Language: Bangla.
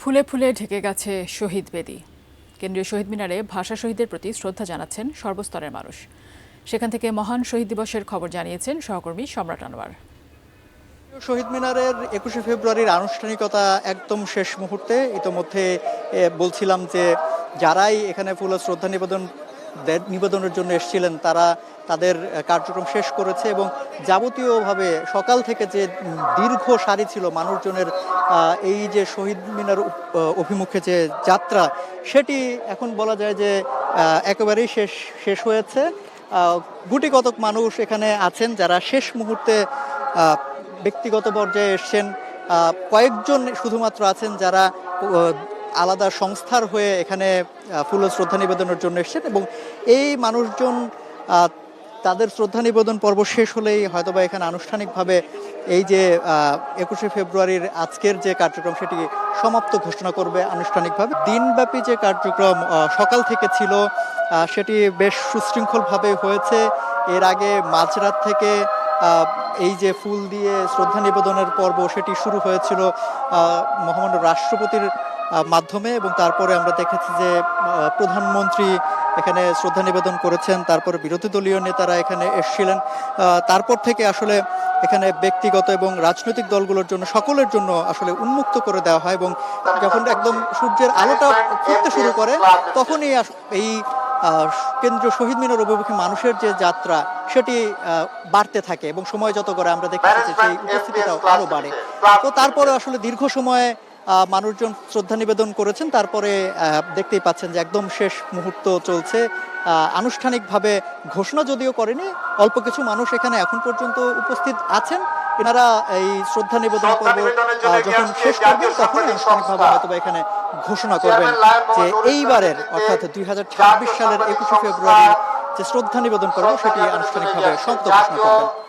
ফুলে ফুলে ঢেকে গেছে শহীদ বেদি। কেন্দ্রীয় শহীদ মিনারে ভাষা শহীদদের প্রতি শ্রদ্ধা জানাচ্ছেন সর্বস্তরের মানুষ। সেখান থেকে মহান শহীদ দিবসের খবর জানিয়েছেন সহকর্মী সম্রাট আনোয়ার। শহীদ মিনারের ২১শে ফেব্রুয়ারির আনুষ্ঠানিকতা একদম শেষ মুহূর্তে। ইতোমধ্যে বলছিলাম যে যারাই এখানে ফুল শ্রদ্ধা নিবেদনের জন্য এসেছিলেন তারা তাদের কার্যক্রম শেষ করেছে এবং যাবতীয়ভাবে সকাল থেকে যে দীর্ঘ সারি ছিল মানুষজনের, এই যে শহীদ মিনার অভিমুখে যে যাত্রা, সেটি এখন বলা যায় যে একেবারেই শেষ হয়েছে। গুটি কতক মানুষ এখানে আছেন যারা শেষ মুহূর্তে ব্যক্তিগত পর্যায়ে এসছেন। কয়েকজন শুধুমাত্র আছেন যারা আলাদা সংস্থার হয়ে এখানে ফুল শ্রদ্ধা নিবেদনের জন্য এসছেন এবং এই মানুষজন তাদের শ্রদ্ধা নিবেদন পর্ব শেষ হলেই হয়তোবা এখানে আনুষ্ঠানিকভাবে এই যে ২১শে ফেব্রুয়ারির আজকের যে কার্যক্রম সেটি সমাপ্ত ঘোষণা করবে আনুষ্ঠানিকভাবে। দিনব্যাপী যে কার্যক্রম সকাল থেকে ছিল সেটি বেশ সুশৃঙ্খলভাবে হয়েছে। এর আগে মাঝরাত থেকে এই যে ফুল দিয়ে শ্রদ্ধা নিবেদনের পর্ব সেটি শুরু হয়েছিল মহামান্য রাষ্ট্রপতির মাধ্যমে এবং তারপরে আমরা দেখেছি যে প্রধানমন্ত্রী এখানে শ্রদ্ধা নিবেদন করেছেন, তারপরে বিরোধী দলীয় নেতারা এখানে এসেছিলেন। তারপর থেকে আসলে এখানে ব্যক্তিগত এবং রাজনৈতিক দলগুলোর জন্য সকলের জন্য আসলে উন্মুক্ত করে দেওয়া হয় এবং যখন একদম সূর্যের আলোটা ফুটতে শুরু করে তখনই এই কেন্দ্রীয় শহীদ মিনার অভিমুখে মানুষের যে যাত্রা সেটি বাড়তে থাকে এবং সময় যত করে আমরা দেখেছি যে সেই উপস্থিতিটাও আরো বাড়ে। তো তারপরে আসলে দীর্ঘ সময় মানুষজন শ্রদ্ধা নিবেদন করেছেন। তারপরে দেখতেই পাচ্ছেন যে একদম শেষ মুহূর্ত চলছে। আনুষ্ঠানিকভাবে ঘোষণা যদিও করেনি, অল্প কিছু মানুষ এখানে এখন পর্যন্ত উপস্থিত আছেন। এনারা এই শ্রদ্ধা নিবেদন পর্ব যখন শেষ করবেন তখনই আনুষ্ঠানিকভাবে হয়তো এখানে ঘোষণা করবেন যে এইবারের অর্থাৎ ২০২৬ সালের ২১শে ফেব্রুয়ারি যে শ্রদ্ধা নিবেদন পর্ব সেটি আনুষ্ঠানিকভাবে সমাপ্ত ঘোষণা করবেন।